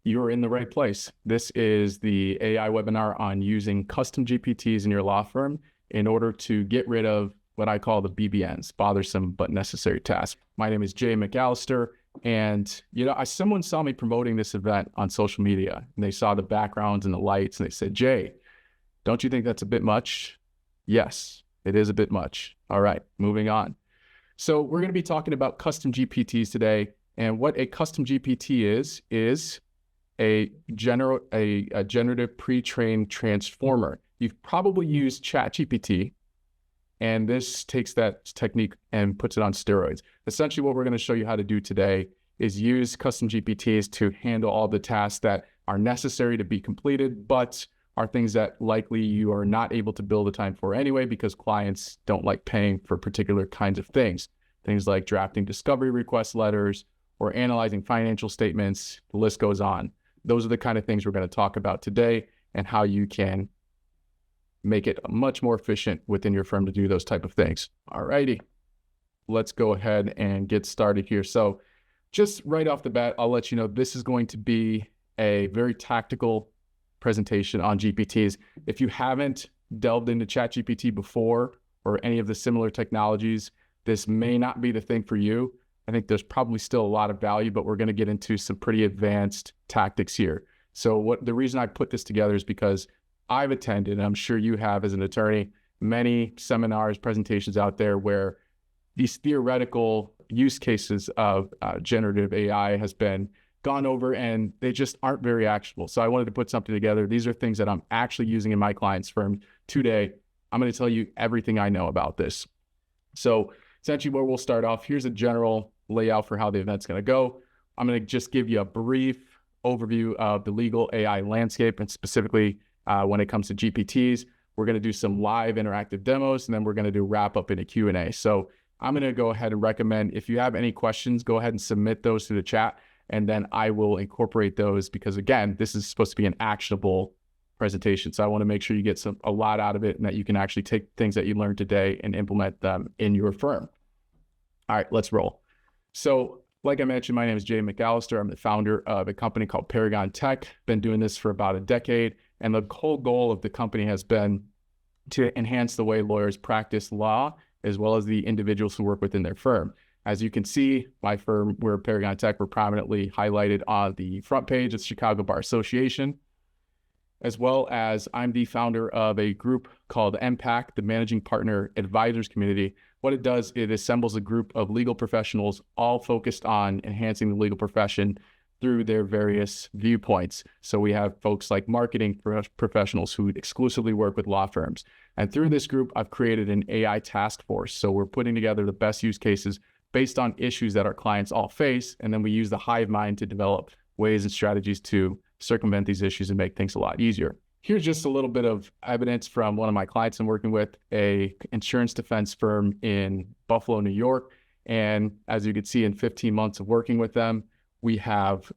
you're in the right place. This is the AI webinar on using custom GPTs in your law firm in order to get rid of what I call the BBNs, bothersome but necessary tasks. My name is Jay McAllister, and someone saw me promoting this event on social media, and they saw the backgrounds and the lights, and they said, "Jay, don't you think that's a bit much?" Yes, it is a bit much. All right, moving on. So we're going to be talking about custom GPTs today, and what a custom GPT is a generative pre-trained transformer. You've probably used ChatGPT, and this takes that technique and puts it on steroids. Essentially, what we're going to show you how to do today is use custom GPTs to handle all the tasks that are necessary to be completed, but are things that likely you are not able to bill the time for anyway because clients don't like paying for particular kinds of things. Things like drafting discovery request letters or analyzing financial statements, the list goes on. Those are the kind of things we're going to talk about today and how you can make it much more efficient within your firm to do those type of things. All righty, let's go ahead and get started here. So just right off the bat, I'll let you know this is going to be a very tactical presentation on GPTs. If you haven't delved into ChatGPT before or any of the similar technologies, this may not be the thing for you. I think there's probably still a lot of value, but we're going to get into some pretty advanced tactics here. So the reason I put this together is because I've attended, and I'm sure you have as an attorney, many seminars, presentations out there where these theoretical use cases of generative AI has been gone over and they just aren't very actionable. So I wanted to put something together. These are things that I'm actually using in my client's firm today. I'm going to tell you everything I know about this. So essentially where we'll start off, here's a general layout for how the event's going to go. I'm going to just give you a brief overview of the legal AI landscape, and specifically when it comes to GPTs. We're going to do some live interactive demos, and then we're going to do wrap up in a Q&A. So I'm going to go ahead and recommend, if you have any questions, go ahead and submit those to the chat, and then I will incorporate those because, again, this is supposed to be an actionable presentation. So I want to make sure you get a lot out of it and that you can actually take things that you learned today and implement them in your firm. All right, let's roll. So like I mentioned, my name is Jay McAllister. I'm the founder of a company called Paragon Tech. Been doing this for about a decade. And the whole goal of the company has been to enhance the way lawyers practice law, as well as the individuals who work within their firm. As you can see, my firm, we're Paragon Tech, we're prominently highlighted on the front page of the Chicago Bar Association, as well as I'm the founder of a group called MPAC, the Managing Partner Advisors Community. What it does, it assembles a group of legal professionals all focused on enhancing the legal profession through their various viewpoints. So we have folks like marketing professionals who exclusively work with law firms. And through this group, I've created an AI task force. So we're putting together the best use cases based on issues that our clients all face. And then we use the hive mind to develop ways and strategies to circumvent these issues and make things a lot easier. Here's just a little bit of evidence from one of my clients I'm working with, a insurance defense firm in Buffalo, New York. And as you can see, in 15 months of working with them, we have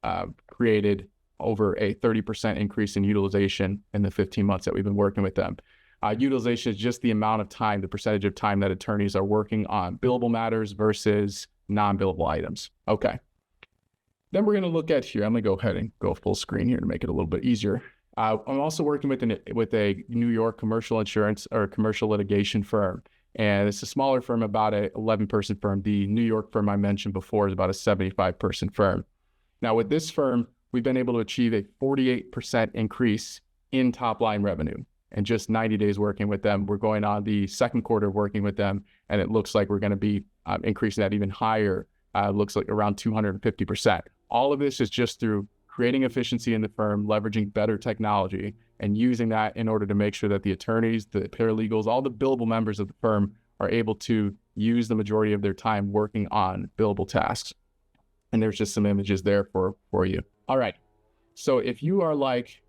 created over a 30% increase in utilization in the 15 months that we've been working with them. Utilization is just the amount of time, the percentage of time that attorneys are working on billable matters versus non-billable items. Okay. Then we're going to look at here. I'm going to go ahead and go full screen here to make it a little bit easier. I'm also working with a New York commercial insurance or commercial litigation firm. And it's a smaller firm, about a 11-person firm. The New York firm I mentioned before is about a 75-person firm. Now with this firm, we've been able to achieve a 48% increase in top line revenue in just 90 days working with them. We're going on the second quarter working with them, and it looks like we're going to be increasing that even higher. Looks like around 250%. All of this is just through creating efficiency in the firm, leveraging better technology, and using that in order to make sure that the attorneys, the paralegals, all the billable members of the firm are able to use the majority of their time working on billable tasks. And there's just some images there for you. All right. So if you are like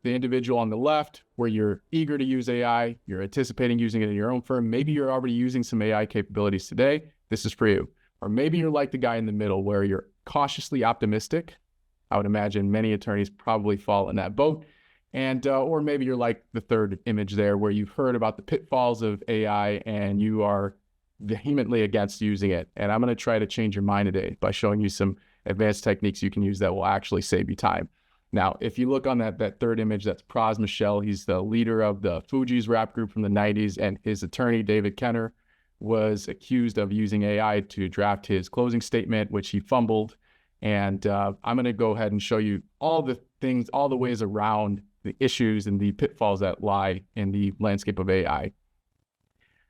the individual on the left, where you're eager to use AI, you're anticipating using it in your own firm, maybe you're already using some AI capabilities today, this is for you. Or maybe you're like the guy in the middle where you're cautiously optimistic. I would imagine many attorneys probably fall in that boat. And or maybe you're like the third image there, where you've heard about the pitfalls of AI and you are vehemently against using it. And I'm going to try to change your mind today by showing you some advanced techniques you can use that will actually save you time. Now, if you look on that third image, that's Pras Michel. He's the leader of the Fugees rap group from the 90s, and his attorney, David Kenner, was accused of using AI to draft his closing statement, which he fumbled. And I'm going to go ahead and show you all the things, all the ways around the issues and the pitfalls that lie in the landscape of AI.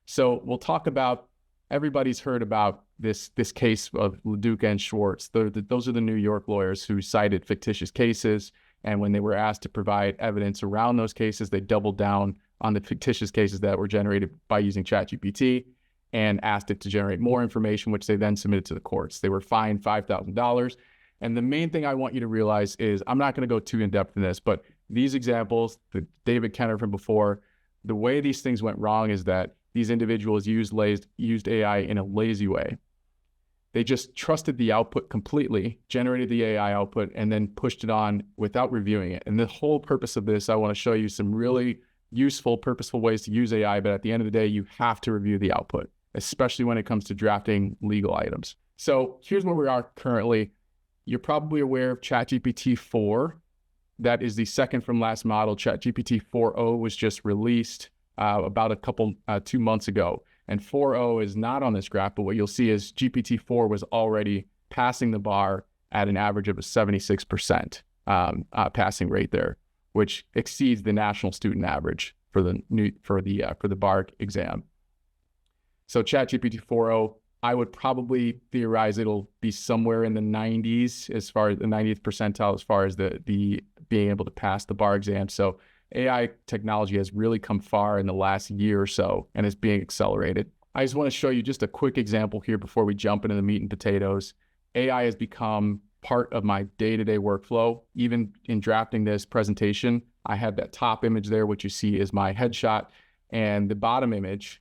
So we'll talk about, everybody's heard about this case of LaDuca and Schwartz. Those are the New York lawyers who cited fictitious cases. And when they were asked to provide evidence around those cases, they doubled down on the fictitious cases that were generated by using ChatGPT and asked it to generate more information, which they then submitted to the courts. They were fined $5,000. And the main thing I want you to realize is, I'm not going to go too in depth in this, but these examples, the David Kenner from before, the way these things went wrong is that these individuals used AI in a lazy way. They just trusted the output completely, generated the AI output, and then pushed it on without reviewing it. And the whole purpose of this, I want to show you some really useful, purposeful ways to use AI, but at the end of the day, you have to review the output, especially when it comes to drafting legal items. So here's where we are currently. You're probably aware of ChatGPT 4. That is the second from last model. ChatGPT 4.0 was just released about 2 months ago. And 4.0 is not on this graph, but what you'll see is GPT-4 was already passing the bar at an average of a 76% passing rate there, which exceeds the national student average for the bar exam. So ChatGPT 4.0, I would probably theorize it'll be somewhere in the 90s, as far as the 90th percentile, as far as the being able to pass the bar exam. So AI technology has really come far in the last year or so and is being accelerated. I just want to show you just a quick example here before we jump into the meat and potatoes. AI has become part of my day-to-day workflow. Even in drafting this presentation, I had that top image there, which you see is my headshot, and the bottom image,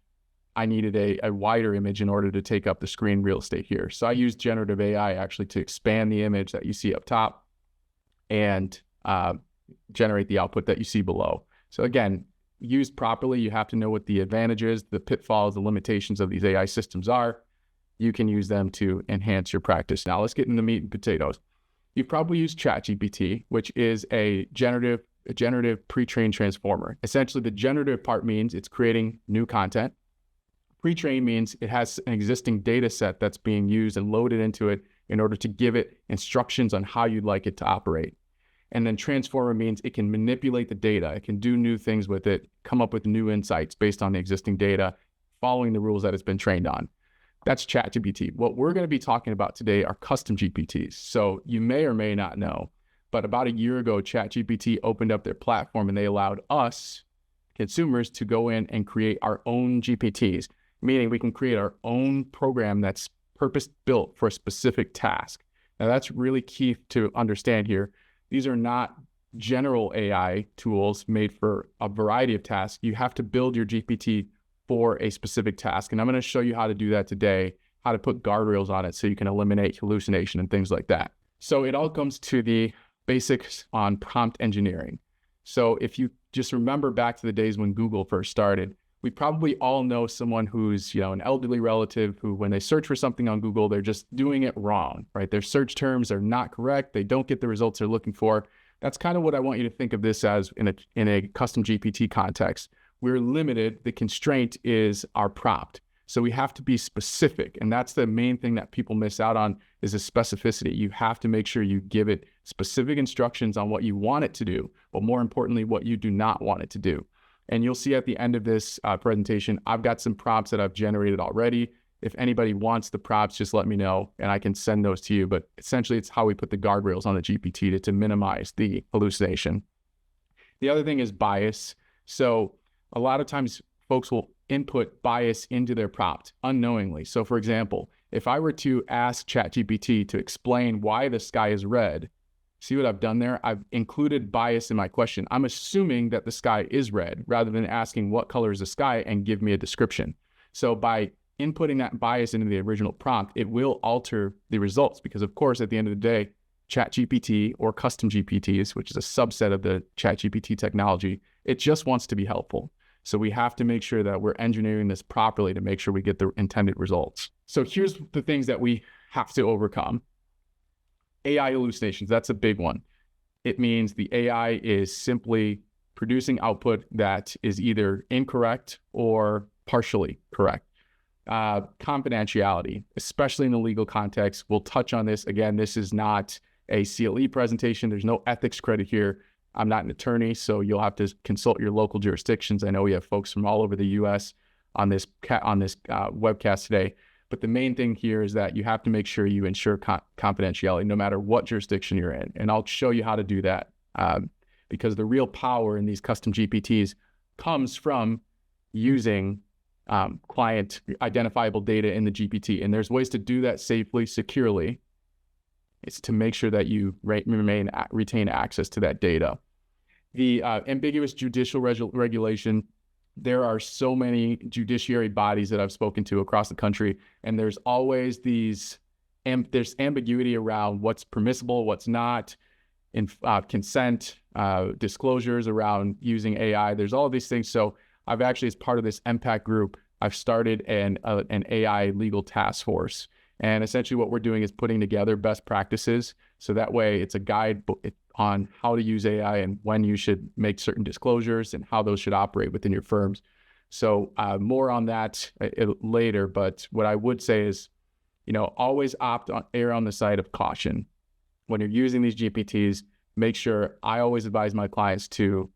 I needed a wider image in order to take up the screen real estate here. So I used generative AI actually to expand the image that you see up top and generate the output that you see below. So again, used properly, you have to know what the advantages, the pitfalls, the limitations of these AI systems are. You can use them to enhance your practice. Now let's get into the meat and potatoes. You've probably used ChatGPT, which is a generative pre-trained transformer. Essentially, the generative part means it's creating new content. Pre-trained means it has an existing data set that's being used and loaded into it in order to give it instructions on how you'd like it to operate. And then transformer means it can manipulate the data. It can do new things with it, come up with new insights based on the existing data, following the rules that it's been trained on. That's ChatGPT. What we're going to be talking about today are custom GPTs. So you may or may not know, but about a year ago, ChatGPT opened up their platform and they allowed us, consumers, to go in and create our own GPTs, meaning we can create our own program that's purpose-built for a specific task. Now that's really key to understand here. These are not general AI tools made for a variety of tasks. You have to build your GPT for a specific task. And I'm going to show you how to do that today, how to put guardrails on it so you can eliminate hallucination and things like that. So it all comes to the basics on prompt engineering. So if you just remember back to the days when Google first started, we probably all know someone who's, an elderly relative who, when they search for something on Google, they're just doing it wrong, right? Their search terms are not correct. They don't get the results they're looking for. That's kind of what I want you to think of this as in a custom GPT context. We're limited. The constraint is our prompt. So we have to be specific. And that's the main thing that people miss out on, is the specificity. You have to make sure you give it specific instructions on what you want it to do, but more importantly, what you do not want it to do. And you'll see at the end of this presentation, I've got some prompts that I've generated already. If anybody wants the prompts, just let me know and I can send those to you. But essentially, it's how we put the guardrails on the GPT to minimize the hallucination. The other thing is bias. So a lot of times folks will input bias into their prompt unknowingly. So for example, if I were to ask ChatGPT to explain why the sky is red, see what I've done there? I've included bias in my question. I'm assuming that the sky is red rather than asking what color is the sky and give me a description. So by inputting that bias into the original prompt, it will alter the results because, of course, at the end of the day, ChatGPT or custom GPTs, which is a subset of the ChatGPT technology, it just wants to be helpful. So we have to make sure that we're engineering this properly to make sure we get the intended results. So here's the things that we have to overcome. AI hallucinations, that's a big one. it means the AI is simply producing output that is either incorrect or partially correct. Confidentiality, especially in the legal context, we'll touch on this. Again, this is not a CLE presentation. There's no ethics credit here. I'm not an attorney, so you'll have to consult your local jurisdictions. I know we have folks from all over the U.S. on this webcast today. But the main thing here is that you have to make sure you ensure confidentiality no matter what jurisdiction you're in. And I'll show you how to do that because the real power in these custom GPTs comes from using client identifiable data in the GPT. And there's ways to do that safely, securely. It's to make sure that you retain access to that data. The ambiguous judicial regulation, there are so many judiciary bodies that I've spoken to across the country, and there's always there's ambiguity around what's permissible, what's not, in consent, disclosures around using AI. There's all of these things. So I've actually, as part of this MPAC group, I've started an AI legal task force. And essentially what we're doing is putting together best practices. So that way it's a guide on how to use AI and when you should make certain disclosures and how those should operate within your firms. So more on that later. But what I would say is, always err on the side of caution. When you're using these GPTs, make sure, I always advise my clients to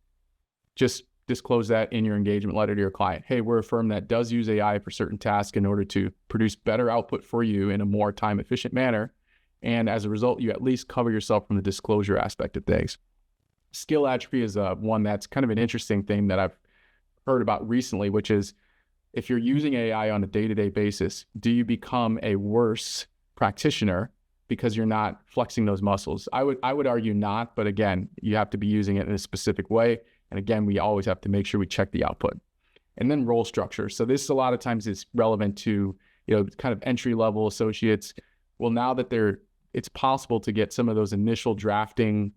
just disclose that in your engagement letter to your client. Hey, we're a firm that does use AI for certain tasks in order to produce better output for you in a more time efficient manner. And as a result, you at least cover yourself from the disclosure aspect of things. Skill atrophy is one that's kind of an interesting thing that I've heard about recently, which is if you're using AI on a day-to-day basis, do you become a worse practitioner because you're not flexing those muscles? I would argue not, but again, you have to be using it in a specific way. And again, we always have to make sure we check the output. And then role structure. So this a lot of times is relevant to, kind of entry-level associates. Well, now that it's possible to get some of those initial drafting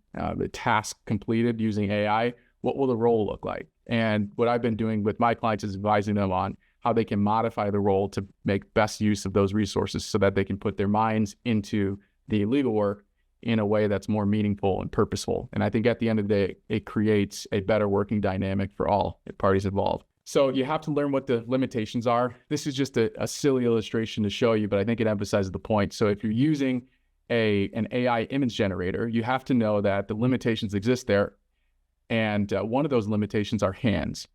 tasks completed using AI, what will the role look like? And what I've been doing with my clients is advising them on how they can modify the role to make best use of those resources so that they can put their minds into the legal work in a way that's more meaningful and purposeful. And I think at the end of the day, it creates a better working dynamic for all parties involved. So you have to learn what the limitations are. This is just a silly illustration to show you, but I think it emphasizes the point. So if you're using an AI image generator, you have to know that the limitations exist there. And one of those limitations are hands.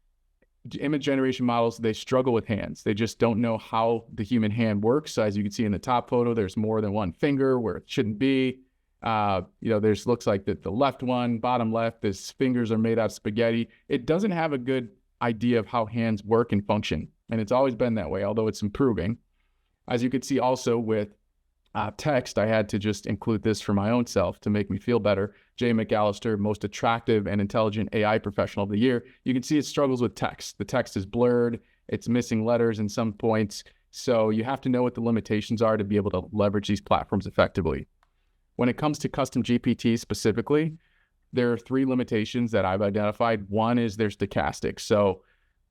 Image generation models, they struggle with hands. They just don't know how the human hand works. So as you can see in the top photo, there's more than one finger where it shouldn't be. There's looks like the left one, bottom left, his fingers are made out of spaghetti. It doesn't have a good idea of how hands work and function. And it's always been that way, although it's improving. As you can see also with text, I had to just include this for my own self to make me feel better. Jay McAllister, most attractive and intelligent AI professional of the year. You can see it struggles with text. The text is blurred. It's missing letters in some points. So you have to know what the limitations are to be able to leverage these platforms effectively. When it comes to custom GPT specifically, there are 3 limitations that I've identified. One is they're stochastic. So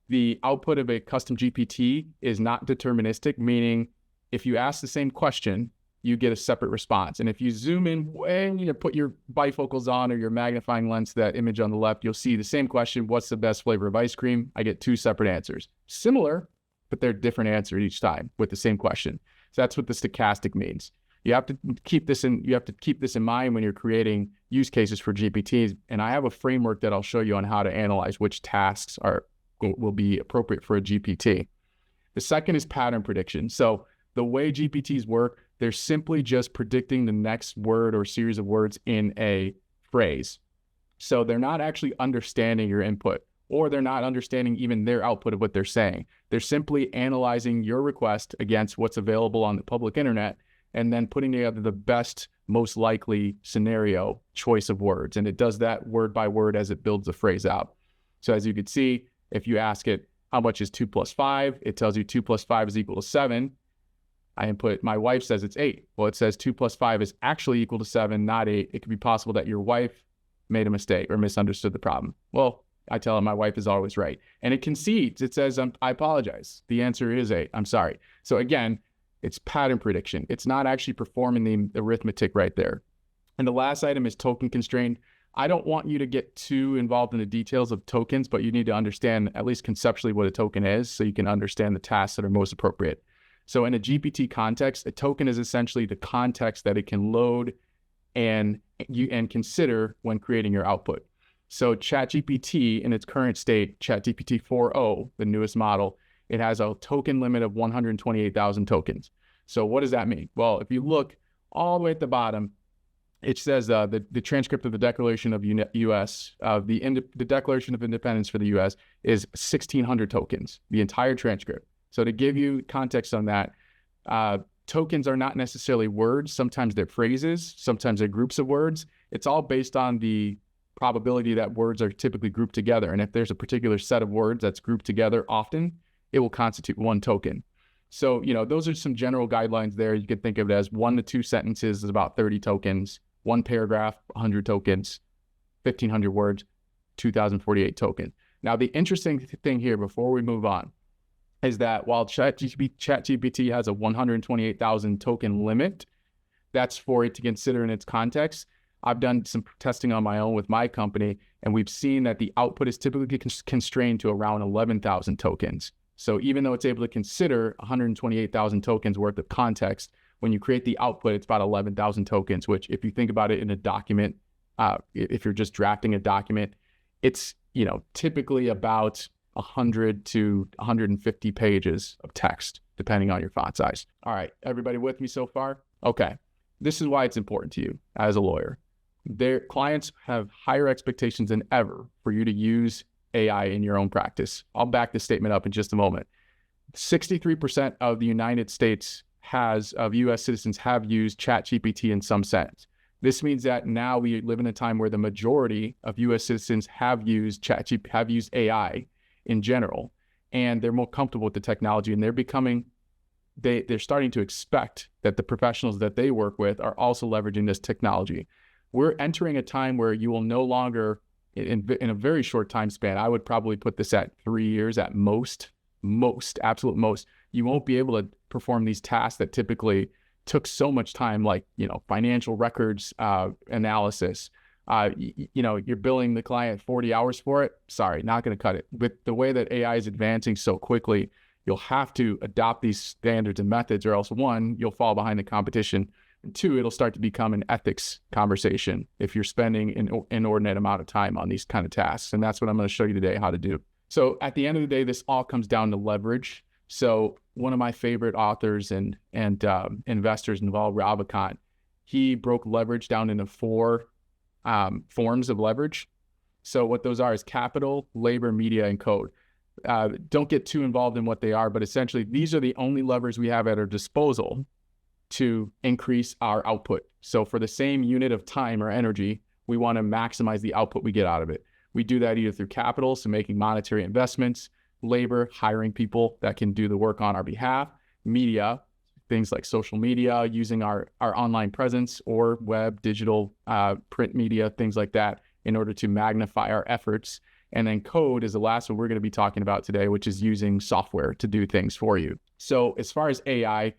the output of a custom GPT is not deterministic, meaning if you ask the same question, you get a separate response. And if you zoom in way, put your bifocals on or your magnifying lens to that image on the left, you'll see the same question, what's the best flavor of ice cream? I get 2 separate answers. Similar, but they're different answers each time with the same question. So that's what the stochastic means. You have to keep this in mind when you're creating use cases for GPTs. And I have a framework that I'll show you on how to analyze which tasks will be appropriate for a GPT. The second is pattern prediction. So the way GPTs work, they're simply just predicting the next word or series of words in a phrase. So they're not actually understanding your input, or they're not understanding even their output of what they're saying. They're simply analyzing your request against what's available on the public internet and then putting together the best, most likely scenario choice of words. And it does that word by word as it builds the phrase out. So as you can see, if you ask it, how much is 2 plus 5? It tells you 2 plus 5 is equal to 7. I input, my wife says it's 8. Well, it says 2 plus 5 is actually equal to 7, not 8. It could be possible that your wife made a mistake or misunderstood the problem. Well, I tell him my wife is always right. And it concedes. It says, I apologize. The answer is 8. I'm sorry. So again, it's pattern prediction. It's not actually performing the arithmetic right there. And the last item is token constrained. I don't want you to get too involved in the details of tokens, but you need to understand at least conceptually what a token is so you can understand the tasks that are most appropriate. So in a GPT context, a token is essentially the context that it can load and consider when creating your output. So ChatGPT in its current state, ChatGPT 4.0, the newest model, it has a token limit of 128,000 tokens. So what does that mean? Well, if you look all the way at the bottom, it says the transcript of the Declaration of U.S. The Declaration of Independence for the U.S. is 1,600 tokens, the entire transcript. So to give you context on that, tokens are not necessarily words. Sometimes they're phrases. Sometimes they're groups of words. It's all based on the probability that words are typically grouped together. And if there's a particular set of words that's grouped together often, it will constitute one token. So, those are some general guidelines there. You could think of it as 1 to 2 sentences is about 30 tokens, 1 paragraph, 100 tokens, 1,500 words, 2,048 tokens. Now, the interesting thing here before we move on is that while ChatGPT has a 128,000 token limit, that's for it to consider in its context. I've done some testing on my own with my company, and we've seen that the output is typically constrained to around 11,000 tokens. So even though it's able to consider 128,000 tokens worth of context, when you create the output, it's about 11,000 tokens, which if you think about it in a document, if you're just drafting a document, it's, typically about 100 to 150 pages of text, depending on your font size. All right, everybody with me so far? Okay, this is why it's important to you as a lawyer. Their clients have higher expectations than ever for you to use AI in your own practice. I'll back this statement up in just a moment. 63% of the United States of U.S. citizens have used ChatGPT in some sense. This means that now we live in a time where the majority of U.S. citizens have used AI in general, and they're more comfortable with the technology, and they're starting to expect that the professionals that they work with are also leveraging this technology. We're entering a time where you will no longer, in a very short time span, I would probably put this at 3 years at absolute most, you won't be able to perform these tasks that typically took so much time, like, financial records analysis. You're billing the client 40 hours for it. Sorry, not going to cut it. With the way that AI is advancing so quickly, you'll have to adopt these standards and methods, or else 1, you'll fall behind the competition. And 2, it'll start to become an ethics conversation if you're spending an inordinate amount of time on these kind of tasks. And that's what I'm going to show you today how to do. So at the end of the day, this all comes down to leverage. So one of my favorite authors and investors involved, Ravikant, he broke leverage down into 4 forms of leverage. So what those are is capital, labor, media, and code. Don't get too involved in what they are, but essentially these are the only levers we have at our disposal to increase our output. So for the same unit of time or energy, we want to maximize the output we get out of it. We do that either through capital, so making monetary investments, labor, hiring people that can do the work on our behalf, media, things like social media, using our online presence or web, digital, print media, things like that in order to magnify our efforts. And then code is the last one we're going to be talking about today, which is using software to do things for you. So as far as AI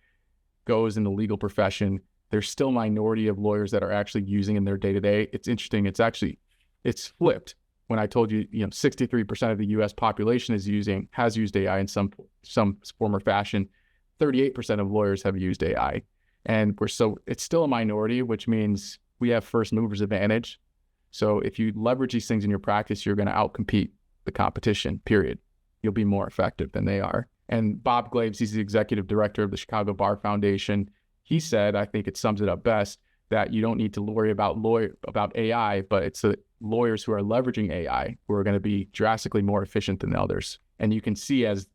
goes in the legal profession, there's still a minority of lawyers that are actually using in their day-to-day. It's interesting. It's flipped. When I told you, 63% of the U.S. population has used AI in some form or fashion, 38% of lawyers have used AI. And it's still a minority, which means we have first movers advantage. So if you leverage these things in your practice, you're going to outcompete the competition, period. You'll be more effective than they are. And Bob Glaves, he's the executive director of the Chicago Bar Foundation. He said, I think it sums it up best, that you don't need to worry about AI, but it's the lawyers who are leveraging AI who are going to be drastically more efficient than others. And you can see as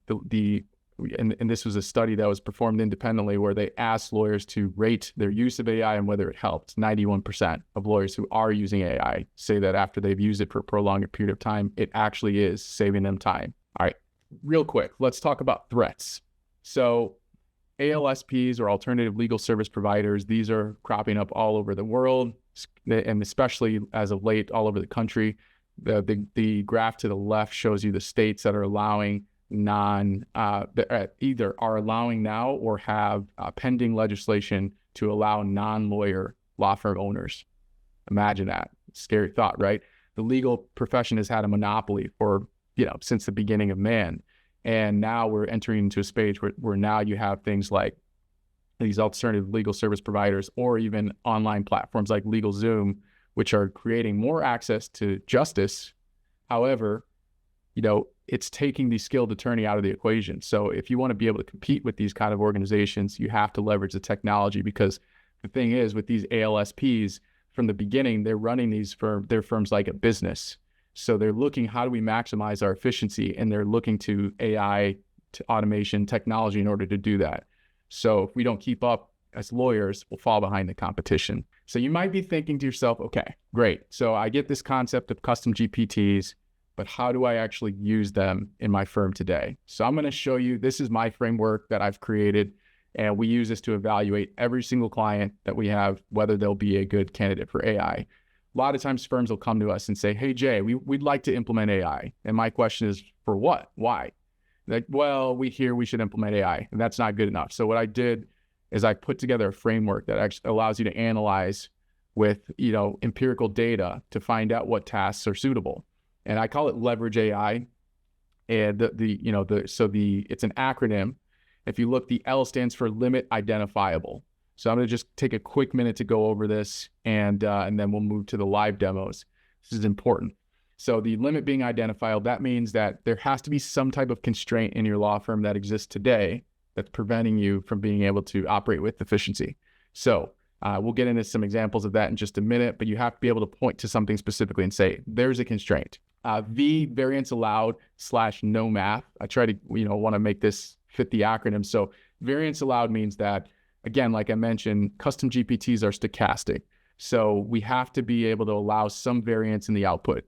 and this was a study that was performed independently where they asked lawyers to rate their use of AI and whether it helped. 91% of lawyers who are using AI say that after they've used it for a prolonged period of time, it actually is saving them time. All right, real quick, let's talk about threats. So ALSPs, or alternative legal service providers, these are cropping up all over the world, and especially as of late, all over the country. The graph to the left shows you the states that are allowing either are allowing now or have pending legislation to allow non-lawyer law firm owners. Imagine that. scary thought, right? The legal profession has had a monopoly for, since the beginning of man. And now we're entering into a space where now you have things like these alternative legal service providers, or even online platforms like LegalZoom, which are creating more access to justice. However, it's taking the skilled attorney out of the equation. So if you want to be able to compete with these kind of organizations, you have to leverage the technology, because the thing is, with these ALSPs, from the beginning, they're running their firms like a business. So they're looking, how do we maximize our efficiency? And they're looking to AI, to automation, technology in order to do that. So if we don't keep up as lawyers, we'll fall behind the competition. So you might be thinking to yourself, okay, great. So I get this concept of custom GPTs, but how do I actually use them in my firm today? So I'm going to show you, this is my framework that I've created, and we use this to evaluate every single client that we have, whether they'll be a good candidate for AI. A lot of times firms will come to us and say, hey, Jay, we'd like to implement AI. And my question is, for what? Why? Like, well, we hear we should implement AI, and that's not good enough. So what I did is I put together a framework that actually allows you to analyze with, empirical data to find out what tasks are suitable. And I call it leverage AI. And it's an acronym. If you look, the L stands for limit identifiable. So I'm going to just take a quick minute to go over this, and then we'll move to the live demos. This is important. So the limit being identifiable, that means that there has to be some type of constraint in your law firm that exists today that's preventing you from being able to operate with efficiency. So we'll get into some examples of that in just a minute, but you have to be able to point to something specifically and say, there's a constraint. V, variance allowed / no math. I try to, want to make this fit the acronym. So variance allowed means that, again, like I mentioned, custom GPTs are stochastic. So we have to be able to allow some variance in the output.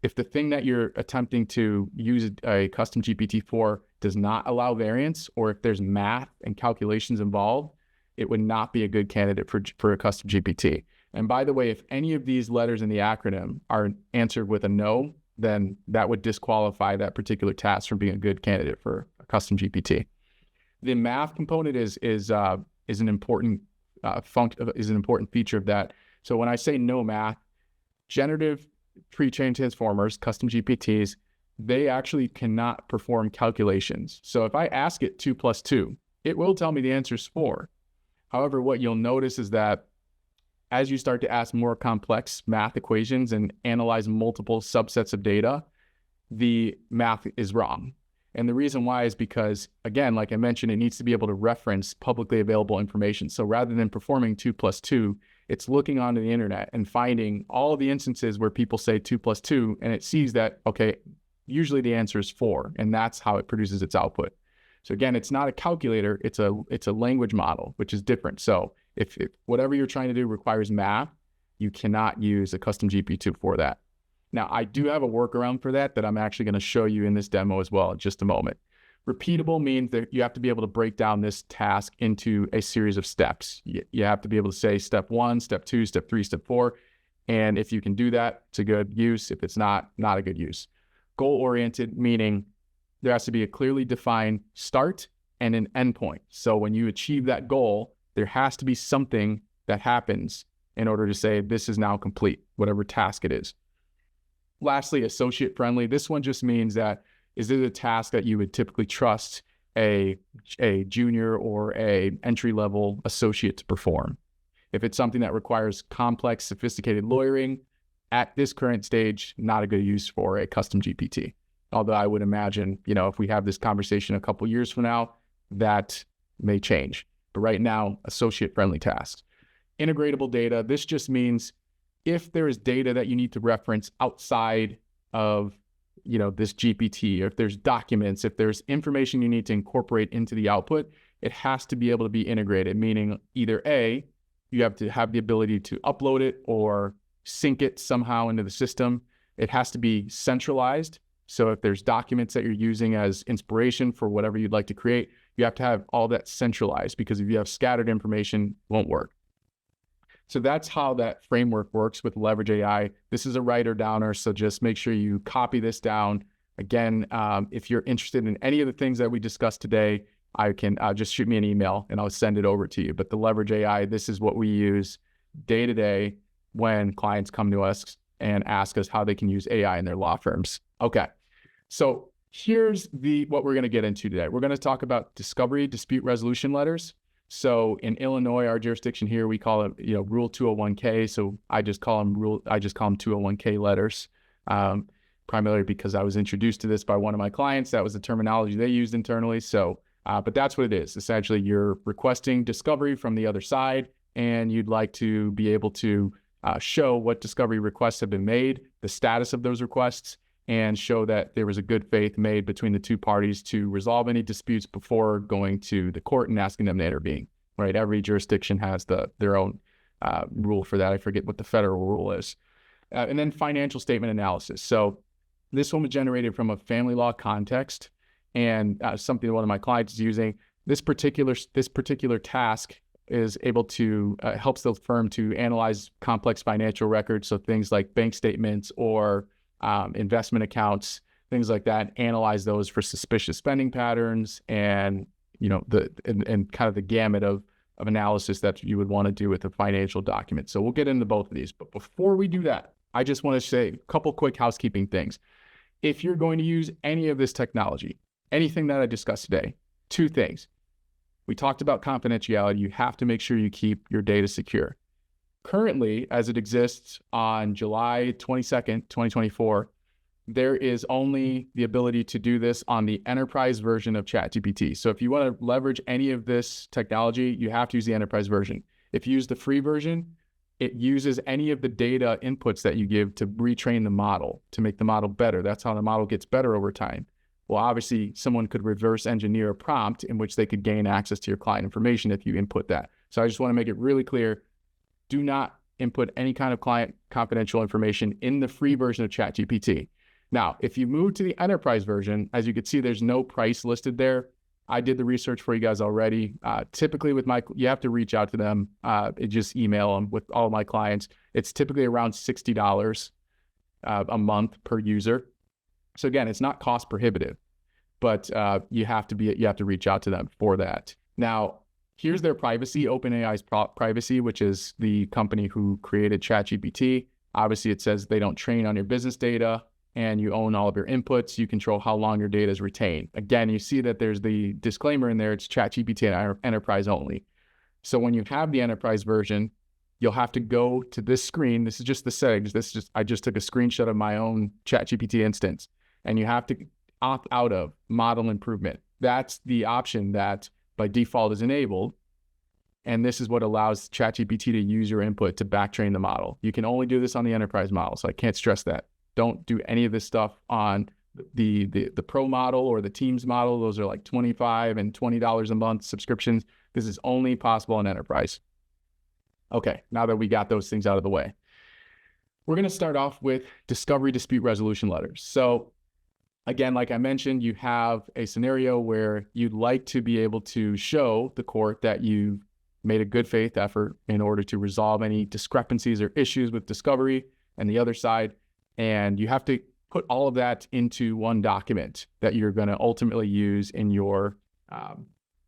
If the thing that you're attempting to use a custom GPT for does not allow variance, or if there's math and calculations involved, it would not be a good candidate for a custom GPT. And by the way, if any of these letters in the acronym are answered with a no, then that would disqualify that particular task from being a good candidate for a custom GPT. The math component is an important feature of that. So when I say no math, generative pre-trained transformers, custom GPTs, they actually cannot perform calculations. So if I ask it 2 + 2, it will tell me the answer is 4. However, what you'll notice is that as you start to ask more complex math equations and analyze multiple subsets of data, the math is wrong. And the reason why is because, again, like I mentioned, it needs to be able to reference publicly available information. So rather than performing 2 + 2, it's looking onto the internet and finding all of the instances where people say 2 + 2, and it sees that, okay, usually the answer is 4, and that's how it produces its output. So again, it's not a calculator, it's a language model, which is different. So if whatever you're trying to do requires math, you cannot use a custom GPT for that. Now, I do have a workaround for that I'm actually going to show you in this demo as well in just a moment. Repeatable means that you have to be able to break down this task into a series of steps. You have to be able to say step 1, step 2, step 3, step 4. And if you can do that, it's a good use. If it's not a good use. Goal-oriented, meaning there has to be a clearly defined start and an endpoint. So when you achieve that goal, there has to be something that happens in order to say this is now complete, whatever task it is. Lastly, associate friendly. This one just means that is it a task that you would typically trust a junior or a entry-level associate to perform? If it's something that requires complex, sophisticated lawyering, at this current stage, not a good use for a custom GPT. Although I would imagine, if we have this conversation a couple years from now, that may change. But right now, associate-friendly tasks. Integratable data. This just means if there is data that you need to reference outside of this GPT, or if there's documents, if there's information you need to incorporate into the output, it has to be able to be integrated, meaning either A, you have to have the ability to upload it or sync it somehow into the system. It has to be centralized. So if there's documents that you're using as inspiration for whatever you'd like to create, you have to have all that centralized, because if you have scattered information, it won't work. So that's how that framework works with Leverage AI. This is a writer-downer, so just make sure you copy this down. Again, if you're interested in any of the things that we discussed today, just shoot me an email and I'll send it over to you. But the Leverage AI, this is what we use day to day when clients come to us and ask us how they can use AI in their law firms. Okay, so here's what we're going to get into today. We're going to talk about discovery dispute resolution letters. So in Illinois, our jurisdiction here, we call it, Rule 201K. So I just call them 201K letters, primarily because I was introduced to this by one of my clients. That was the terminology they used internally. So, but that's what it is. Essentially, you're requesting discovery from the other side, and you'd like to be able to show what discovery requests have been made, the status of those requests, and show that there was a good faith made between the two parties to resolve any disputes before going to the court and asking them to intervene, right? Every jurisdiction has their own rule for that. I forget what the federal rule is. And then financial statement analysis. So this one was generated from a family law context, and something one of my clients is using. This particular task is able to helps the firm to analyze complex financial records. So things like bank statements or investment accounts, things like that, analyze those for suspicious spending patterns and, and kind of the gamut of analysis that you would want to do with a financial document. So we'll get into both of these. But before we do that, I just want to say a couple quick housekeeping things. If you're going to use any of this technology, anything that I discussed today, two things. We talked about confidentiality. You have to make sure you keep your data secure. Currently, as it exists on July 22nd, 2024, there is only the ability to do this on the enterprise version of ChatGPT. So if you want to leverage any of this technology, you have to use the enterprise version. If you use the free version, it uses any of the data inputs that you give to retrain the model, to make the model better. That's how the model gets better over time. Well, obviously, someone could reverse engineer a prompt in which they could gain access to your client information if you input that. So I just want to make it really clear. Do not input any kind of client confidential information in the free version of ChatGPT. Now, if you move to the enterprise version, as you can see, there's no price listed there. I did the research for you guys already. Typically you have to reach out to them, just email them. With all of my clients, it's typically around $60 a month per user. So again, it's not cost prohibitive, but you have to reach out to them for that. Now, here's their privacy, OpenAI's privacy, which is the company who created ChatGPT. Obviously, it says they don't train on your business data and you own all of your inputs. You control how long your data is retained. Again, you see that there's the disclaimer in there. It's ChatGPT and enterprise only. So when you have the enterprise version, you'll have to go to this screen. This is just the settings. I just took a screenshot of my own ChatGPT instance, and you have to opt out of model improvement. That's the option that by default is enabled. And this is what allows ChatGPT to use your input to backtrain the model. You can only do this on the enterprise model. So I can't stress that. Don't do any of this stuff on the pro model or the Teams model. Those are like $25 and $20 a month subscriptions. This is only possible on enterprise. Okay, now that we got those things out of the way, we're going to start off with discovery dispute resolution letters. So again, like I mentioned, you have a scenario where you'd like to be able to show the court that you've made a good faith effort in order to resolve any discrepancies or issues with discovery and the other side. And you have to put all of that into one document that you're going to ultimately use in your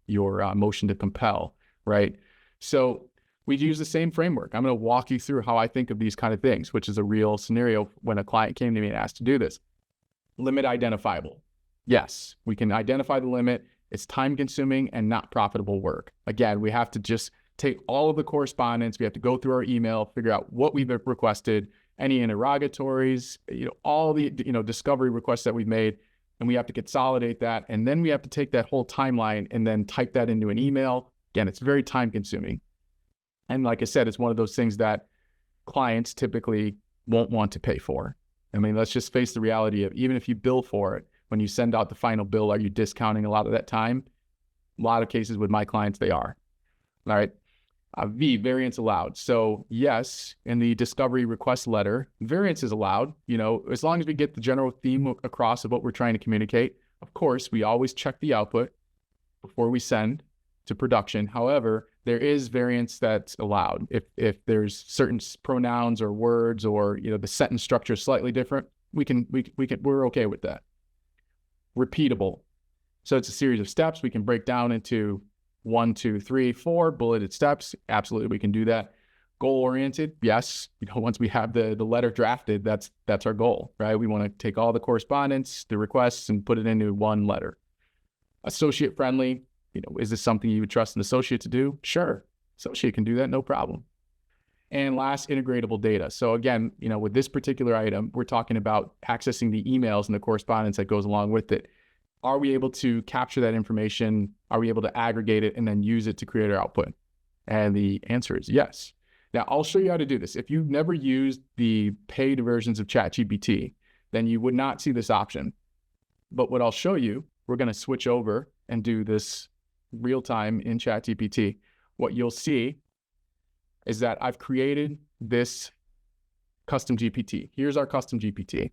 motion to compel, right? So we use the same framework. I'm going to walk you through how I think of these kind of things, which is a real scenario when a client came to me and asked to do this. Limit identifiable. Yes, we can identify the limit. It's time consuming and not profitable work. Again, we have to just take all of the correspondence. We have to go through our email, figure out what we've requested, any interrogatories, all the, discovery requests that we've made, and we have to consolidate that. And then we have to take that whole timeline and then type that into an email. Again, it's very time consuming. And like I said, it's one of those things that clients typically won't want to pay for. I mean, let's just face the reality of, even if you bill for it, when you send out the final bill, are you discounting a lot of that time? A lot of cases with my clients, they are. All right. V, variance allowed. So yes, in the discovery request letter, variance is allowed, as long as we get the general theme across of what we're trying to communicate. Of course, we always check the output before we send to production. However, there is variance that's allowed. If there's certain pronouns or words or, the sentence structure is slightly different, we're okay with that. Repeatable. So it's a series of steps we can break down into 1, 2, 3, 4 bulleted steps. Absolutely, we can do that. Goal-oriented, yes. Once we have the letter drafted, that's our goal, right? We want to take all the correspondence, the requests, and put it into one letter. Associate-friendly, is this something you would trust an associate to do? Sure, associate can do that, no problem. And last, integratable data. So again, with this particular item, we're talking about accessing the emails and the correspondence that goes along with it. Are we able to capture that information? Are we able to aggregate it and then use it to create our output? And the answer is yes. Now, I'll show you how to do this. If you've never used the paid versions of ChatGPT, then you would not see this option. But what I'll show you, we're going to switch over and do this real time in ChatGPT. What you'll see is that I've created this custom GPT. Here's our custom GPT,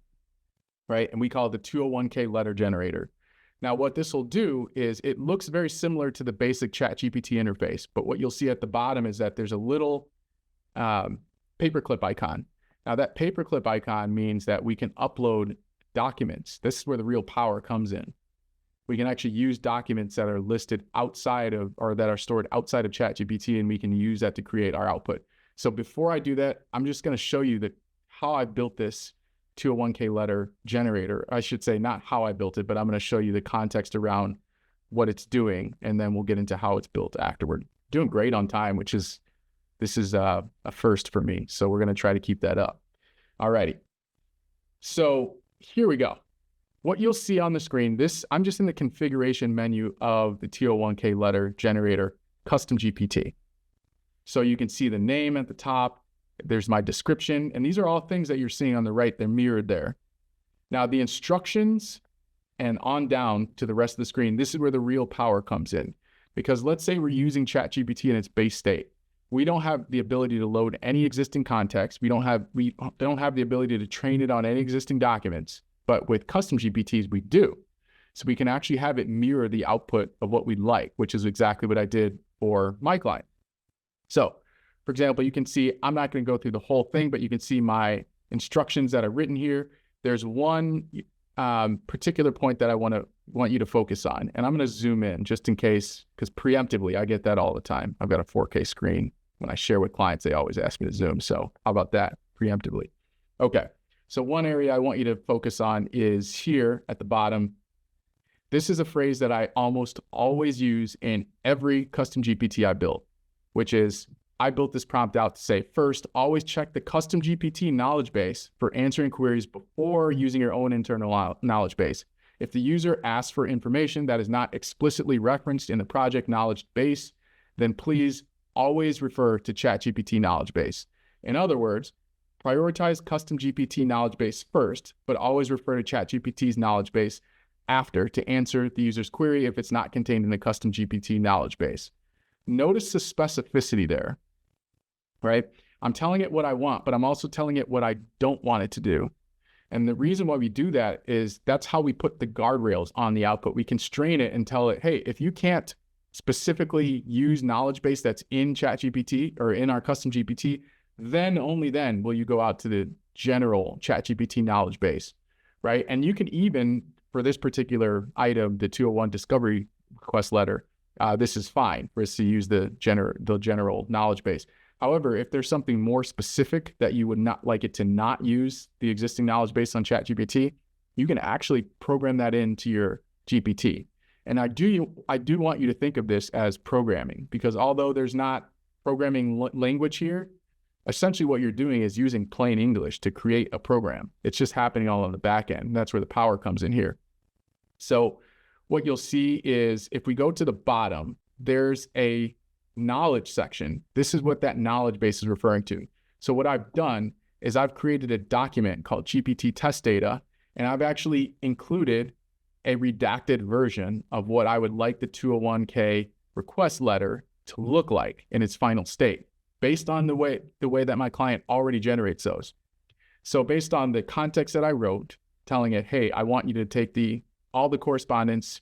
right? And we call it the 201K letter generator. Now, what this will do is it looks very similar to the basic ChatGPT interface, but what you'll see at the bottom is that there's a little paperclip icon. Now, that paperclip icon means that we can upload documents. This is where the real power comes in. We can actually use documents that are listed outside of, or that are stored outside of ChatGPT, and we can use that to create our output. So before I do that, I'm just going to show you how I built this 201K letter generator. I should say not how I built it, but I'm going to show you the context around what it's doing, and then we'll get into how it's built afterward. Doing great on time, this is a first for me. So we're going to try to keep that up. Alrighty. So here we go. What you'll see on the screen, I'm just in the configuration menu of the 201K letter generator custom GPT. So you can see the name at the top. There's my description. And these are all things that you're seeing on the right. They're mirrored there. Now the instructions and on down to the rest of the screen, this is where the real power comes in. Because let's say we're using ChatGPT in its base state. We don't have the ability to load any existing context. We don't have the ability to train it on any existing documents. But with custom GPTs, we do. So we can actually have it mirror the output of what we'd like, which is exactly what I did for my client. So, for example, you can see, I'm not going to go through the whole thing, but you can see my instructions that are written here. There's one particular point that I want you to focus on. And I'm going to zoom in just in case, because preemptively, I get that all the time. I've got a 4K screen. When I share with clients, they always ask me to zoom. So how about that preemptively? Okay. So one area I want you to focus on is here at the bottom. This is a phrase that I almost always use in every custom GPT I built, which is, I built this prompt out to say, first, always check the custom GPT knowledge base for answering queries before using your own internal knowledge base. If the user asks for information that is not explicitly referenced in the project knowledge base, then please always refer to ChatGPT knowledge base. In other words, prioritize custom GPT knowledge base first, but always refer to ChatGPT's knowledge base after to answer the user's query if it's not contained in the custom GPT knowledge base. Notice the specificity there, right? I'm telling it what I want, but I'm also telling it what I don't want it to do. And the reason why we do that is that's how we put the guardrails on the output. We constrain it and tell it, hey, if you can't specifically use knowledge base that's in ChatGPT or in our custom GPT, then only then will you go out to the general ChatGPT knowledge base, right? And you can even, for this particular item, the 201 discovery request letter, this is fine for us to use the general knowledge base. However, if there's something more specific that you would not like it to not use the existing knowledge base on ChatGPT, you can actually program that into your GPT. And I do want you to think of this as programming, because although there's not programming language here, essentially what you're doing is using plain English to create a program. It's just happening all on the back end. That's where the power comes in here. So what you'll see is if we go to the bottom, there's a knowledge section. This is what that knowledge base is referring to. So what I've done is I've created a document called GPT test data, and I've actually included a redacted version of what I would like the 201K request letter to look like in its final state, based on the way that my client already generates those. So based on the context that I wrote, telling it, hey, I want you to take all the correspondence,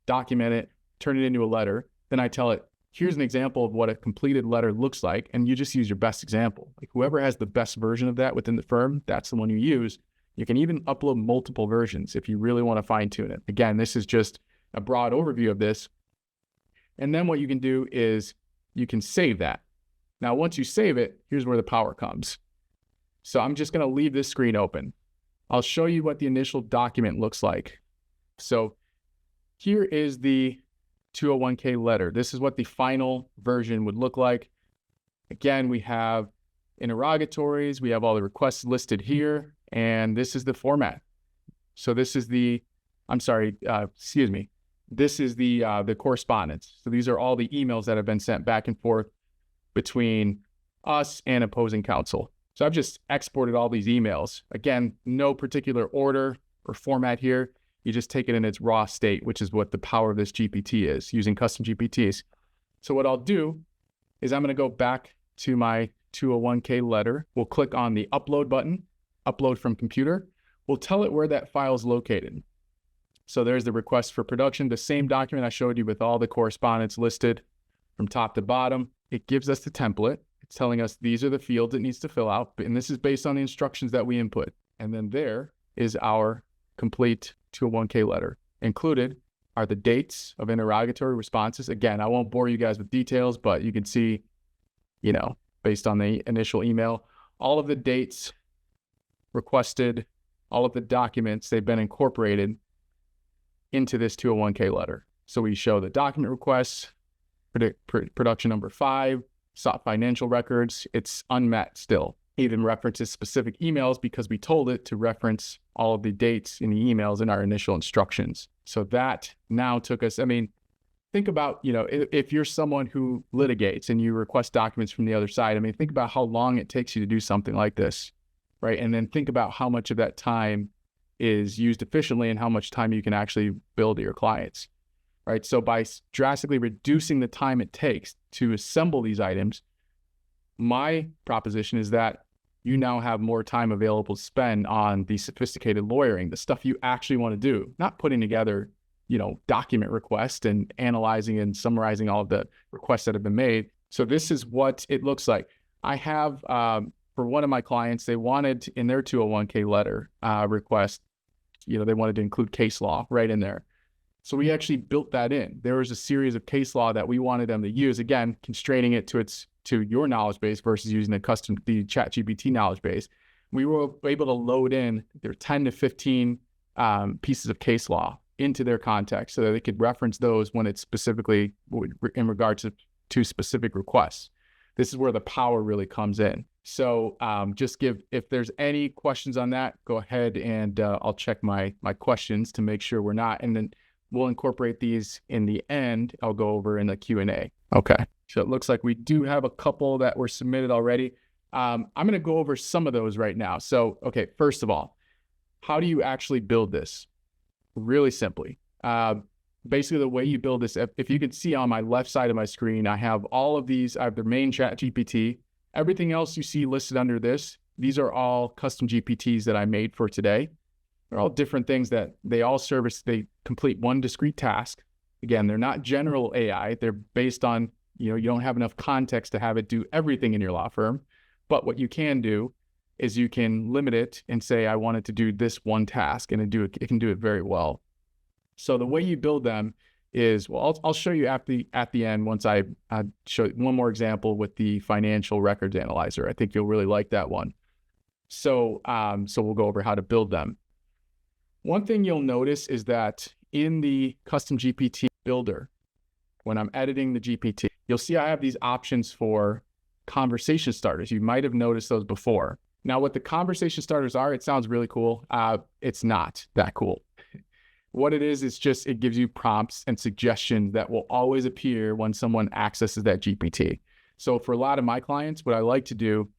document it, turn it into a letter. Then I tell it, here's an example of what a completed letter looks like. And you just use your best example. Like whoever has the best version of that within the firm, that's the one you use. You can even upload multiple versions if you really want to fine tune it. Again, this is just a broad overview of this. And then what you can do is you can save that. Now, once you save it, here's where the power comes. So I'm just going to leave this screen open. I'll show you what the initial document looks like. So here is the 201k letter. This is what the final version would look like. Again, we have interrogatories. We have all the requests listed here, and this is the format. So this is the, this is the correspondence. So these are all the emails that have been sent back and forth between us and opposing counsel. So I've just exported all these emails. Again, no particular order or format here. You just take it in its raw state, which is what the power of this GPT is, using custom GPTs. So what I'll do is I'm going to go back to my 201k letter. We'll click on the upload button, upload from computer. We'll tell it where that file is located. So there's the request for production, the same document I showed you with all the correspondence listed from top to bottom. It gives us the template. It's telling us these are the fields it needs to fill out, and this is based on the instructions that we input. And then there is our complete 201k letter. Included are the dates of interrogatory responses. Again, I won't bore you guys with details, but you can see, based on the initial email, all of the dates requested, all of the documents, they've been incorporated into this 201k letter. So we show the document requests, production number 5, sought financial records. It's unmet still. It even references specific emails because we told it to reference all of the dates in the emails in our initial instructions. So that now took us, think about, if you're someone who litigates and you request documents from the other side, think about how long it takes you to do something like this, right? And then think about how much of that time is used efficiently and how much time you can actually bill to your clients, right? So by drastically reducing the time it takes to assemble these items, my proposition is that you now have more time available to spend on the sophisticated lawyering, the stuff you actually want to do, not putting together, document requests and analyzing and summarizing all of the requests that have been made. So this is what it looks like. I have, for one of my clients, they wanted in their 201k letter request, they wanted to include case law right in there. So we actually built that in. There was a series of case law that we wanted them to use, again, constraining it to your knowledge base versus using the ChatGPT knowledge base. We were able to load in their 10 to 15 pieces of case law into their context so that they could reference those when it's specifically in regards to specific requests. This is where the power really comes in. So if there's any questions on that, go ahead and I'll check my questions to make sure we're not, and then we'll incorporate these in the end. I'll go over in the Q&A. Okay, so it looks like we do have a couple that were submitted already. I'm going to go over some of those right now. So, okay, first of all, how do you actually build this? Really simply. Basically, the way you build this, if you can see on my left side of my screen, I have all of these. I have the main ChatGPT. Everything else you see listed under this, these are all custom GPTs that I made for today. They're all different things that they all service. They complete one discrete task. Again, they're not general AI. They're based on, you don't have enough context to have it do everything in your law firm. But what you can do is you can limit it and say, I want it to do this one task, and it can do it very well. So the way you build them is, well, I'll show you at the end once I show one more example with the financial records analyzer. I think you'll really like that one. So we'll go over how to build them. One thing you'll notice is that in the custom GPT builder, when I'm editing the GPT, you'll see I have these options for conversation starters. You might have noticed those before. Now, what the conversation starters are, it sounds really cool. It's not that cool. What it is just, it gives you prompts and suggestions that will always appear when someone accesses that GPT. So for a lot of my clients, what I like to do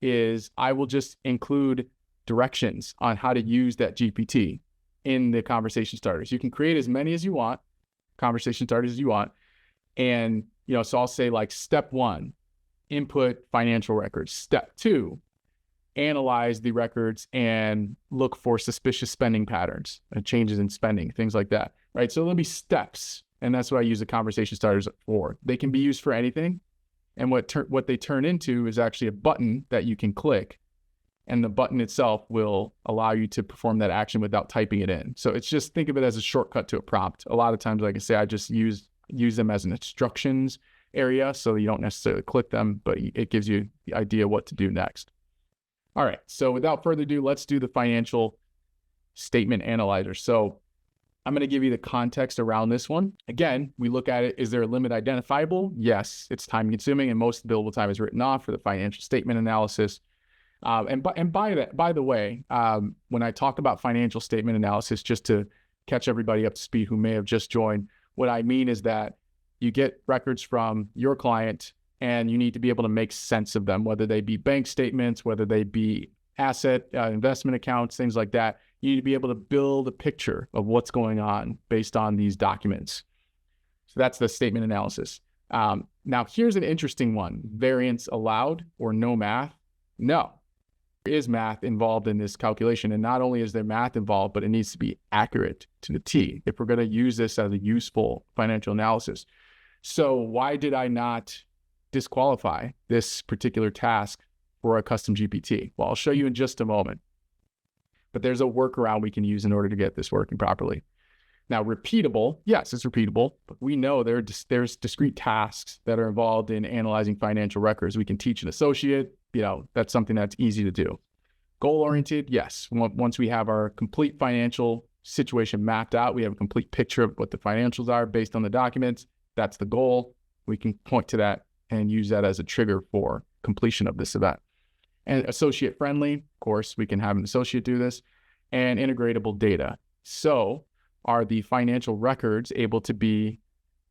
is I will just include directions on how to use that GPT in the conversation starters. You can create as many as you want, conversation starters as you want. And, so I'll say like step 1, input financial records. Step 2, analyze the records and look for suspicious spending patterns and changes in spending, things like that, right? So there'll be steps, and that's what I use the conversation starters for. They can be used for anything, and what they turn into is actually a button that you can click, and the button itself will allow you to perform that action without typing it in. So it's just, think of it as a shortcut to a prompt. A lot of times, like I say, I just use them as instructions area, so you don't necessarily click them, but it gives you the idea what to do next. All right, so without further ado, let's do the financial statement analyzer. So I'm going to give you the context around this one. Again, we look at it, is there a limit identifiable? Yes, it's time consuming, and most of the billable time is written off for the financial statement analysis. By the way, when I talk about financial statement analysis, just to catch everybody up to speed who may have just joined, what I mean is that you get records from your client and you need to be able to make sense of them, whether they be bank statements, whether they be asset investment accounts, things like that. You need to be able to build a picture of what's going on based on these documents. So that's the statement analysis. Now, here's an interesting one. Variance allowed or no math? No. There is math involved in this calculation. And not only is there math involved, but it needs to be accurate to the T if we're going to use this as a useful financial analysis. So why did I not disqualify this particular task for a custom GPT? Well, I'll show you in just a moment. But there's a workaround we can use in order to get this working properly. Now, repeatable, yes, it's repeatable, but we know there's discrete tasks that are involved in analyzing financial records. We can teach an associate, that's something that's easy to do. Goal-oriented, yes. Once we have our complete financial situation mapped out, we have a complete picture of what the financials are based on the documents. That's the goal. We can point to that and use that as a trigger for completion of this event. And associate friendly, of course, we can have an associate do this, and integratable data. So are the financial records able to be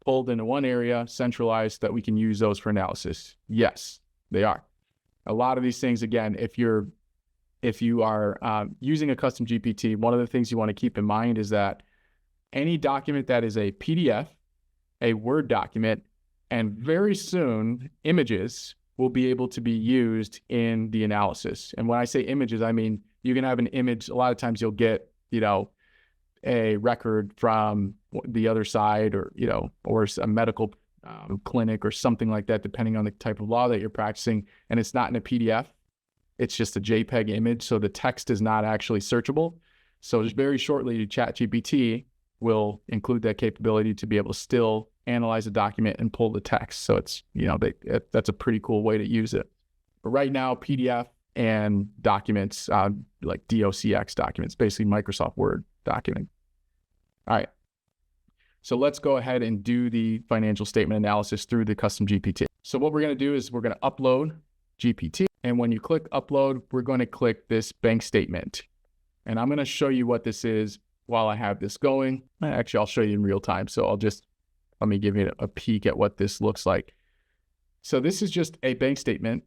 pulled into one area, centralized, that we can use those for analysis? Yes, they are. A lot of these things, again, if you are using a custom GPT, one of the things you want to keep in mind is that any document that is a PDF, a Word document, and very soon images will be able to be used in the analysis. And when I say images, I mean, you can have an image. A lot of times you'll get, a record from the other side or a medical clinic or something like that, depending on the type of law that you're practicing. And it's not in a PDF. It's just a JPEG image. So the text is not actually searchable. So just very shortly, ChatGPT will include that capability to be able to still analyze a document and pull the text. So it's, that's a pretty cool way to use it. But right now, PDF and documents, like DOCX documents, basically Microsoft Word document. All right. So let's go ahead and do the financial statement analysis through the custom GPT. So what we're going to do is we're going to upload GPT. And when you click upload, we're going to click this bank statement. And I'm going to show you what this is while I have this going. Actually, I'll show you in real time. So let me give you a peek at what this looks like. So this is just a bank statement,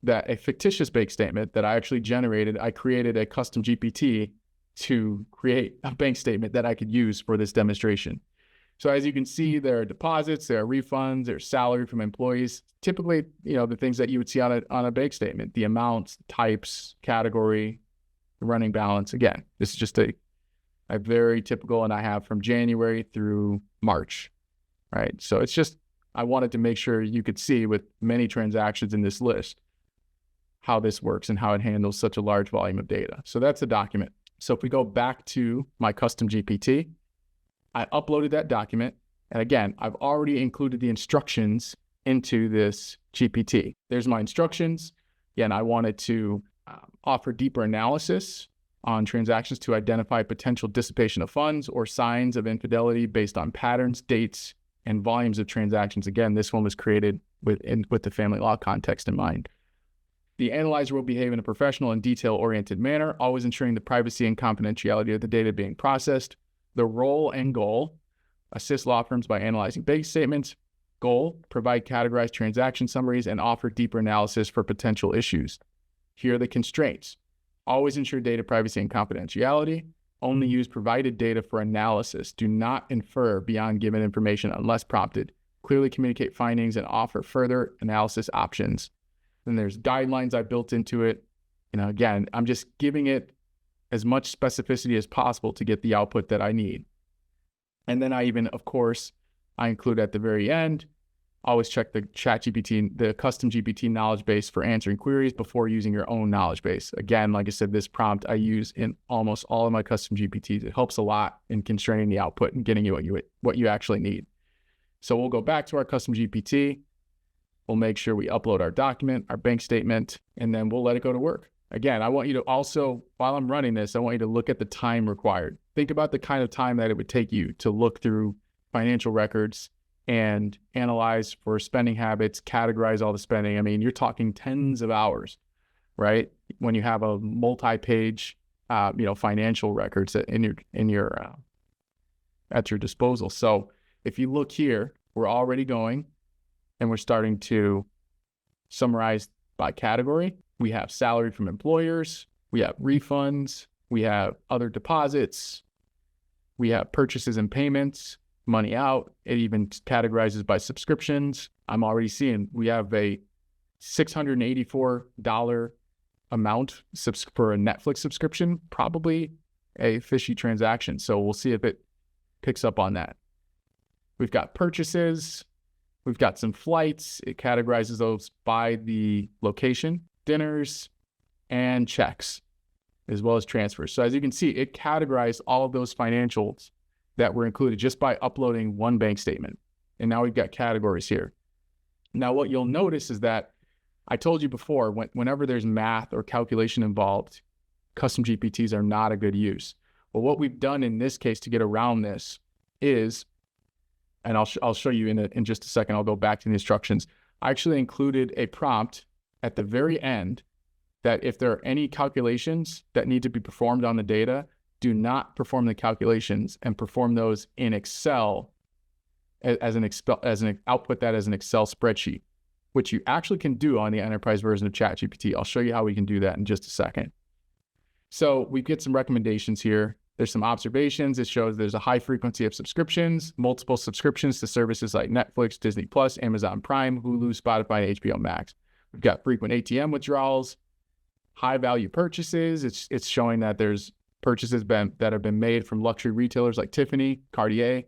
a fictitious bank statement that I actually generated. I created a custom GPT to create a bank statement that I could use for this demonstration. So as you can see, there are deposits, there are refunds, there's salary from employees. Typically, the things that you would see on a bank statement, the amounts, types, category, the running balance. Again, this is just a very typical, and I have from January through March, right? So it's just, I wanted to make sure you could see with many transactions in this list how this works and how it handles such a large volume of data. So that's the document. So if we go back to my custom GPT, I uploaded that document. And again, I've already included the instructions into this GPT. There's my instructions. Again, I wanted to offer deeper analysis on transactions to identify potential dissipation of funds or signs of infidelity based on patterns, dates, and volumes of transactions. Again, this one was created with the family law context in mind. The analyzer will behave in a professional and detail-oriented manner, always ensuring the privacy and confidentiality of the data being processed. The role and goal: assist law firms by analyzing bank statements. Goal: provide categorized transaction summaries and offer deeper analysis for potential issues. Here are the constraints: always ensure data privacy and confidentiality. Only use provided data for analysis. Do not infer beyond given information unless prompted. Clearly communicate findings and offer further analysis options. Then there's guidelines I built into it. Again, I'm just giving it as much specificity as possible to get the output that I need. And then I include at the very end, always check the ChatGPT, the custom GPT knowledge base for answering queries before using your own knowledge base. Again, like I said, this prompt I use in almost all of my custom GPTs. It helps a lot in constraining the output and getting you what you actually need. So we'll go back to our custom GPT. We'll make sure we upload our document, our bank statement, and then we'll let it go to work. Again, I want you to also, while I'm running this, I want you to look at the time required. Think about the kind of time that it would take you to look through financial records and analyze for spending habits, categorize all the spending. I mean, you're talking tens of hours, right? When you have a multi-page, financial records at your disposal. So if you look here, we're already going and we're starting to summarize by category. We have salary from employers, we have refunds, we have other deposits, we have purchases and payments, money out. It even categorizes by subscriptions. I'm already seeing we have a $684 amount for a Netflix subscription, probably a fishy transaction. So we'll see if it picks up on that. We've got purchases. We've got some flights. It categorizes those by the location, dinners, and checks, as well as transfers. So as you can see, it categorized all of those financials that were included just by uploading one bank statement. And now we've got categories here. Now, what you'll notice is that I told you before, whenever there's math or calculation involved, custom GPTs are not a good use. Well, what we've done in this case to get around this is, and I'll show you in just a second, I'll go back to the instructions. I actually included a prompt at the very end that if there are any calculations that need to be performed on the data, do not perform the calculations and perform those in Excel as an output that as an Excel spreadsheet, which you actually can do on the enterprise version of ChatGPT. I'll show you how we can do that in just a second. So we get some recommendations here. There's some observations. It shows there's a high frequency of subscriptions, multiple subscriptions to services like Netflix, Disney Plus, Amazon Prime, Hulu, Spotify, and HBO Max. We've got frequent ATM withdrawals, high value purchases. It's showing that there's purchases that have been made from luxury retailers like Tiffany, Cartier,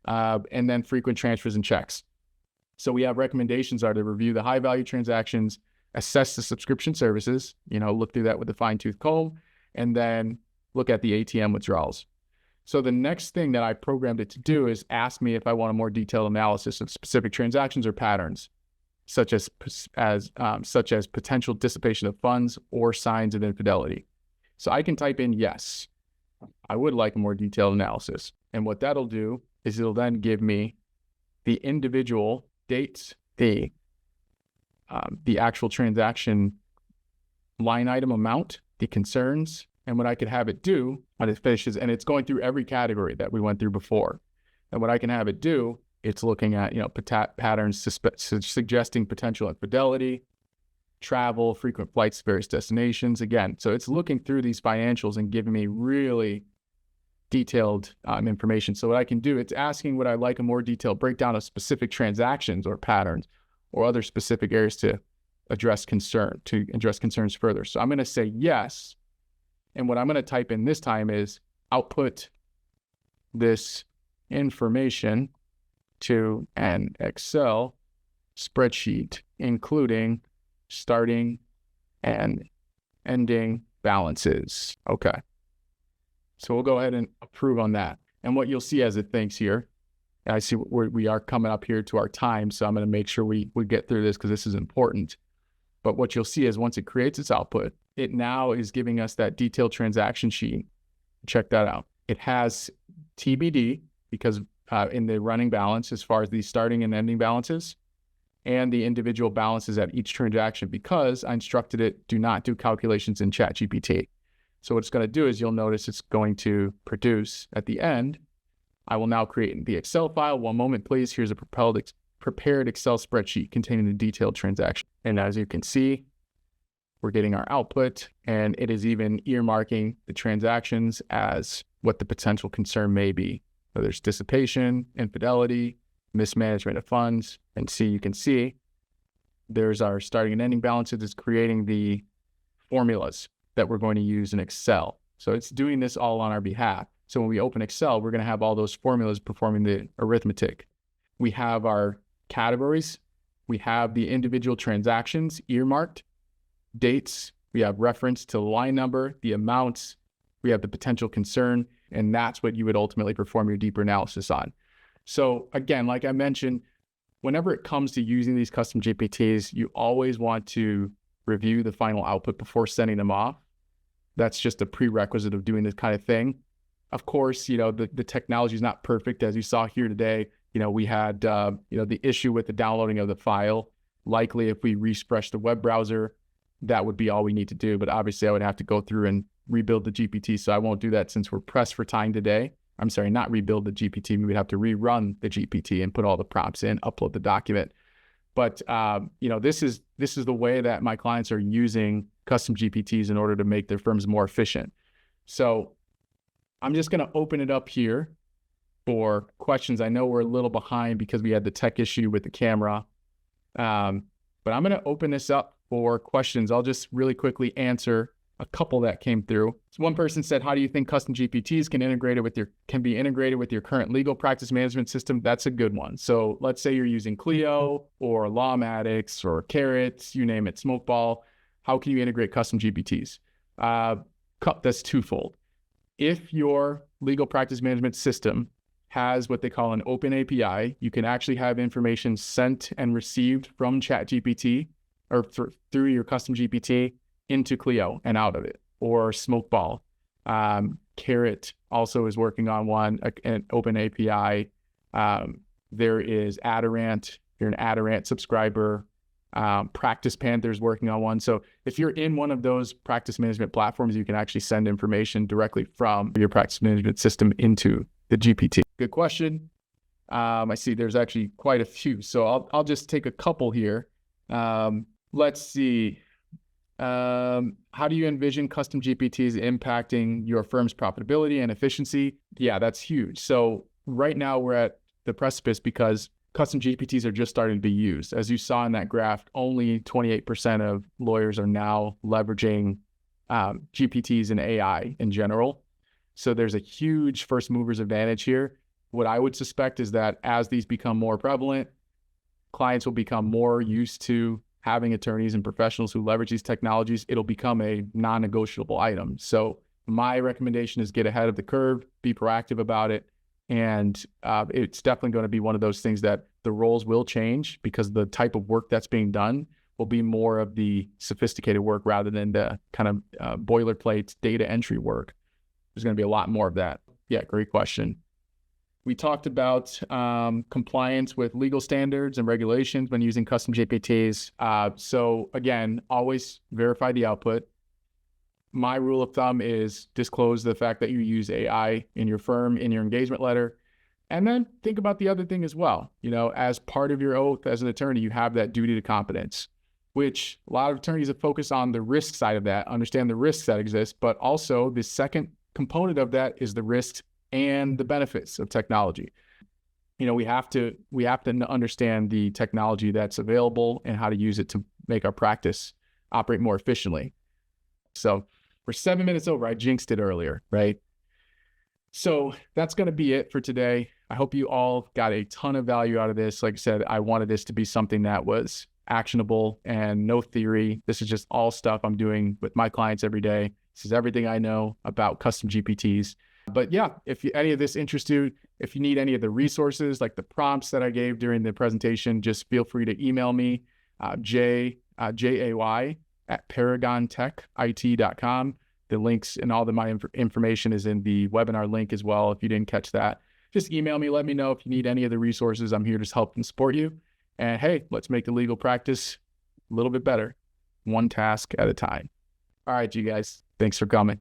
and then frequent transfers and checks. So we have recommendations are to review the high value transactions, assess the subscription services, look through that with a fine tooth comb, and then look at the ATM withdrawals. So the next thing that I programmed it to do is ask me if I want a more detailed analysis of specific transactions or patterns, such as potential dissipation of funds or signs of infidelity. So I can type in yes, I would like a more detailed analysis. And what that'll do is it'll then give me the individual dates, the actual transaction line item amount, the concerns, and what I could have it do when it finishes, and it's going through every category that we went through before. And what I can have it do, it's looking at, patterns suggesting potential infidelity, travel, frequent flights to various destinations. Again, so it's looking through these financials and giving me really detailed information. So what I can do, it's asking would I like a more detailed breakdown of specific transactions or patterns or other specific areas to address concerns further. So I'm going to say yes. And what I'm going to type in this time is output this information to an Excel spreadsheet, including starting and ending balances. Okay. So we'll go ahead and approve on that. And what you'll see as it thinks here, and I see we are coming up here to our time, so I'm going to make sure we get through this because this is important. But what you'll see is once it creates its output, it now is giving us that detailed transaction sheet. Check that out. It has TBD because in the running balance as far as the starting and ending balances and the individual balances at each transaction because I instructed it do not do calculations in ChatGPT. So what it's going to do is you'll notice it's going to produce at the end. I will now create the Excel file. One moment, please. Here's a prepared Excel spreadsheet containing the detailed transaction. And as you can see, we're getting our output, and it is even earmarking the transactions as what the potential concern may be. So there's dissipation, infidelity, mismanagement of funds, and you can see there's our starting and ending balances. It's creating the formulas that we're going to use in Excel. So it's doing this all on our behalf. So when we open Excel, we're going to have all those formulas performing the arithmetic. We have our categories. We have the individual transactions earmarked, dates. We have reference to the line number, the amounts. We have the potential concern, and that's what you would ultimately perform your deeper analysis on. So again, like I mentioned, whenever it comes to using these custom GPTs, you always want to review the final output before sending them off. That's just a prerequisite of doing this kind of thing. Of course, the technology is not perfect. As you saw here today, we had, the issue with the downloading of the file. Likely, if we refresh the web browser, that would be all we need to do. But obviously, I would have to go through and rebuild the GPT. So I won't do that since we're pressed for time today. I'm sorry, not rebuild the GPT. We would have to rerun the GPT and put all the prompts in, upload the document. But this is the way that my clients are using custom GPTs in order to make their firms more efficient. So I'm just going to open it up here for questions. I know we're a little behind because we had the tech issue with the camera, but I'm going to open this up for questions. I'll just really quickly answer a couple that came through. So one person said, how do you think custom GPTs can be integrated with your current legal practice management system? That's a good one. So let's say you're using Clio or Lawmatics or Carrot, you name it, Smokeball. How can you integrate custom GPTs? That's twofold. If your legal practice management system has what they call an open API, you can actually have information sent and received from ChatGPT or through your custom GPT into Clio and out of it, or Smokeball. Carrot also is working on an open API. There is Adorant. If you're an Adorant subscriber. Practice Panther's working on one. So if you're in one of those practice management platforms, you can actually send information directly from your practice management system into the GPT. Good question. I see there's actually quite a few. So I'll just take a couple here. Let's see. How do you envision custom GPTs impacting your firm's profitability and efficiency? Yeah, that's huge. So right now we're at the precipice because custom GPTs are just starting to be used. As you saw in that graph, only 28% of lawyers are now leveraging GPTs and AI in general. So there's a huge first mover's advantage here. What I would suspect is that as these become more prevalent, clients will become more used to having attorneys and professionals who leverage these technologies. It'll become a non-negotiable item. So my recommendation is get ahead of the curve, be proactive about it. And it's definitely going to be one of those things that the roles will change because the type of work that's being done will be more of the sophisticated work rather than the kind of boilerplate data entry work. There's going to be a lot more of that. Yeah, great question. We talked about compliance with legal standards and regulations when using custom GPTs. So again, always verify the output. My rule of thumb is disclose the fact that you use AI in your firm, in your engagement letter. And then think about the other thing as well. As part of your oath as an attorney, you have that duty to competence, which a lot of attorneys have focused on the risk side of that, understand the risks that exist, but also the second component of that is the risks and the benefits of technology. We have to understand the technology that's available and how to use it to make our practice operate more efficiently. So we're 7 minutes over. I jinxed it earlier, right? So that's going to be it for today. I hope you all got a ton of value out of this. Like I said, I wanted this to be something that was actionable and no theory. This is just all stuff I'm doing with my clients every day. This is everything I know about custom GPTs. But yeah, if any of this interests you, if you need any of the resources like the prompts that I gave during the presentation, just feel free to email me, jay@paragontechit.com. The links and all my information is in the webinar link as well. If you didn't catch that, just email me. Let me know if you need any of the resources. I'm here to help and support you. And hey, let's make the legal practice a little bit better, one task at a time. All right, you guys, thanks for coming.